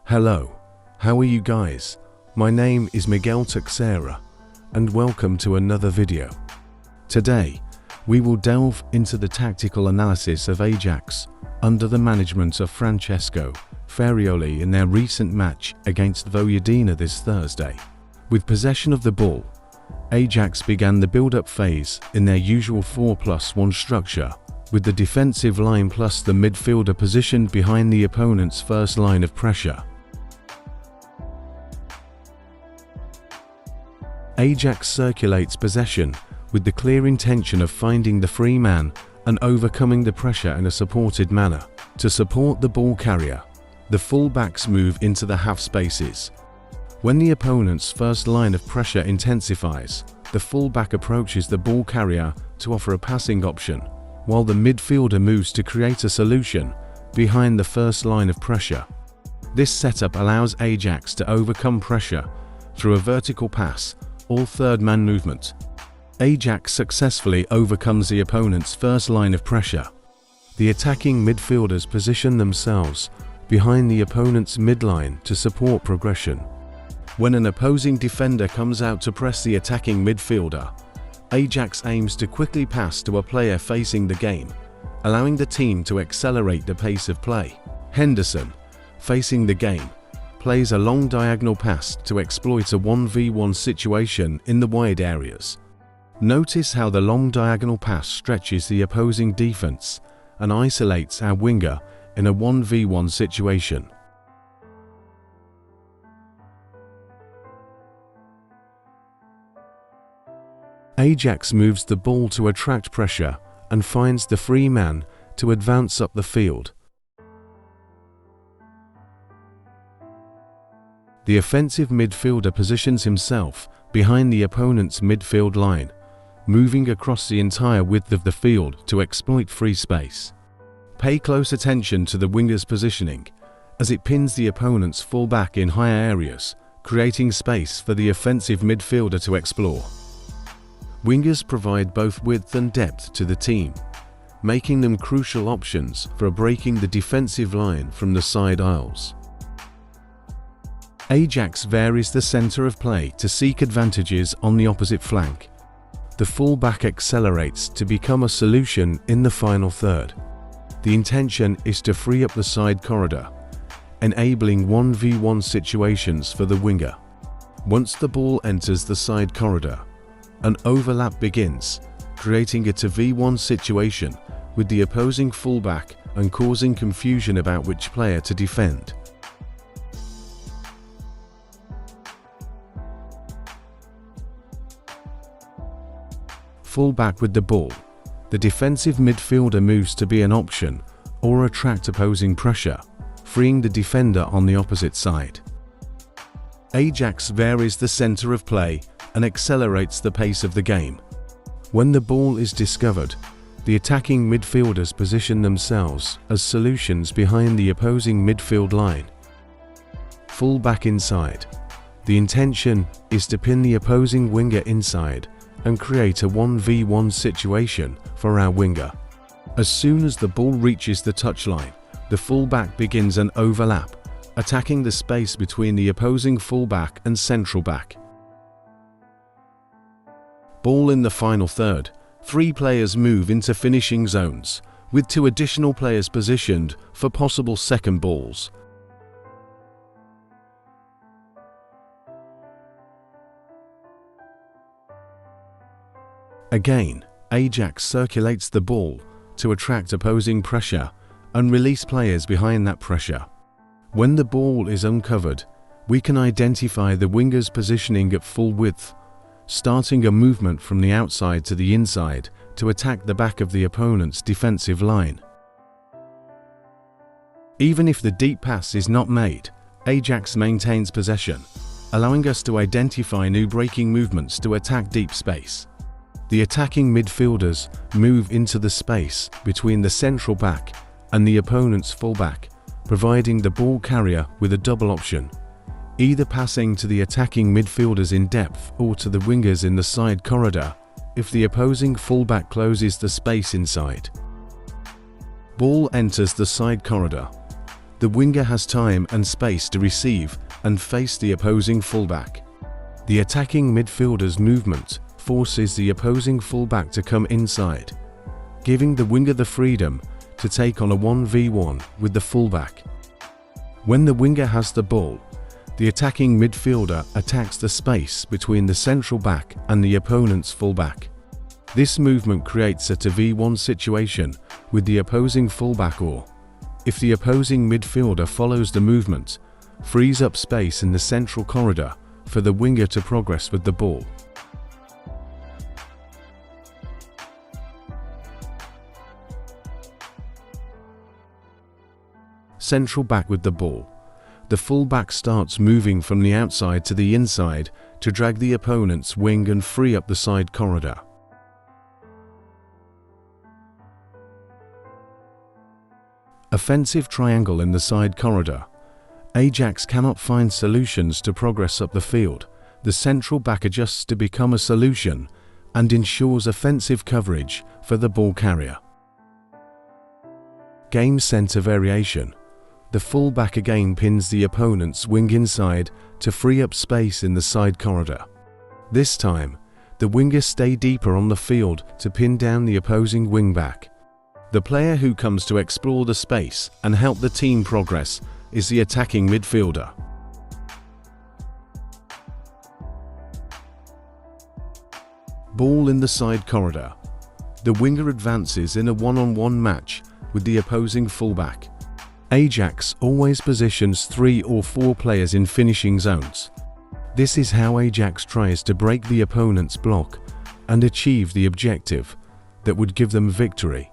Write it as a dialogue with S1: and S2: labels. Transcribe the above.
S1: Hello, how are you guys? My name is Miguel Teixeira, and welcome to another video. Today, we will delve into the tactical analysis of Ajax under the management of Francesco Farioli in their recent match against Vojvodina this Thursday. With possession of the ball, Ajax began the build-up phase in their usual 4+1 structure, with the defensive line plus the midfielder positioned behind the opponent's first line of pressure. Ajax circulates possession with the clear intention of finding the free man and overcoming the pressure in a supported manner. To support the ball carrier, the full-backs move into the half spaces. When the opponent's first line of pressure intensifies, the full-back approaches the ball carrier to offer a passing option, while the midfielder moves to create a solution behind the first line of pressure. This setup allows Ajax to overcome pressure through a vertical pass or third-man movement. Ajax successfully overcomes the opponent's first line of pressure. The attacking midfielders position themselves behind the opponent's midline to support progression. When an opposing defender comes out to press the attacking midfielder, Ajax aims to quickly pass to a player facing the game, allowing the team to accelerate the pace of play. Henderson, facing the game, plays a long diagonal pass to exploit a 1v1 situation in the wide areas. Notice how the long diagonal pass stretches the opposing defense and isolates our winger in a 1v1 situation. Ajax moves the ball to attract pressure and finds the free man to advance up the field. The offensive midfielder positions himself behind the opponent's midfield line, moving across the entire width of the field to exploit free space. Pay close attention to the winger's positioning, as it pins the opponent's fullback in higher areas, creating space for the offensive midfielder to explore. Wingers provide both width and depth to the team, making them crucial options for breaking the defensive line from the side aisles. Ajax varies the center of play to seek advantages on the opposite flank. The fullback accelerates to become a solution in the final third. The intention is to free up the side corridor, enabling 1v1 situations for the winger. Once the ball enters the side corridor, an overlap begins, creating a 2v1 situation with the opposing fullback and causing confusion about which player to defend. Fullback with the ball, the defensive midfielder moves to be an option or attract opposing pressure, freeing the defender on the opposite side. Ajax varies the center of play and accelerates the pace of the game. When the ball is discovered, the attacking midfielders position themselves as solutions behind the opposing midfield line. Fullback inside. The intention is to pin the opposing winger inside and create a 1v1 situation for our winger. As soon as the ball reaches the touchline, the fullback begins an overlap, attacking the space between the opposing fullback and central back. Ball in the final third, 3 players move into finishing zones, with 2 additional players positioned for possible second balls. Again, Ajax circulates the ball to attract opposing pressure and release players behind that pressure. When the ball is uncovered, we can identify the winger's positioning at full width, starting a movement from the outside to the inside to attack the back of the opponent's defensive line. Even if the deep pass is not made, Ajax maintains possession, allowing us to identify new breaking movements to attack deep space. The attacking midfielders move into the space between the central back and the opponent's fullback, providing the ball carrier with a double option, either passing to the attacking midfielders in depth or to the wingers in the side corridor if the opposing fullback closes the space inside. Ball enters the side corridor. The winger has time and space to receive and face the opposing fullback. The attacking midfielder's movement forces the opposing fullback to come inside, giving the winger the freedom to take on a 1v1 with the fullback. When the winger has the ball, the attacking midfielder attacks the space between the central back and the opponent's fullback. This movement creates a 2v1 situation with the opposing fullback, or, if the opposing midfielder follows the movement, frees up space in the central corridor for the winger to progress with the ball. Central back with the ball. The fullback starts moving from the outside to the inside to drag the opponent's wing and free up the side corridor. Offensive triangle in the side corridor. Ajax cannot find solutions to progress up the field. The central back adjusts to become a solution and ensures offensive coverage for the ball carrier. Game center variation. The fullback again pins the opponent's wing inside to free up space in the side corridor. This time, the wingers stay deeper on the field to pin down the opposing wingback. The player who comes to explore the space and help the team progress is the attacking midfielder. Ball in the side corridor. The winger advances in a one-on-one match with the opposing fullback. Ajax always positions 3 or 4 players in finishing zones. This is how Ajax tries to break the opponent's block and achieve the objective that would give them victory.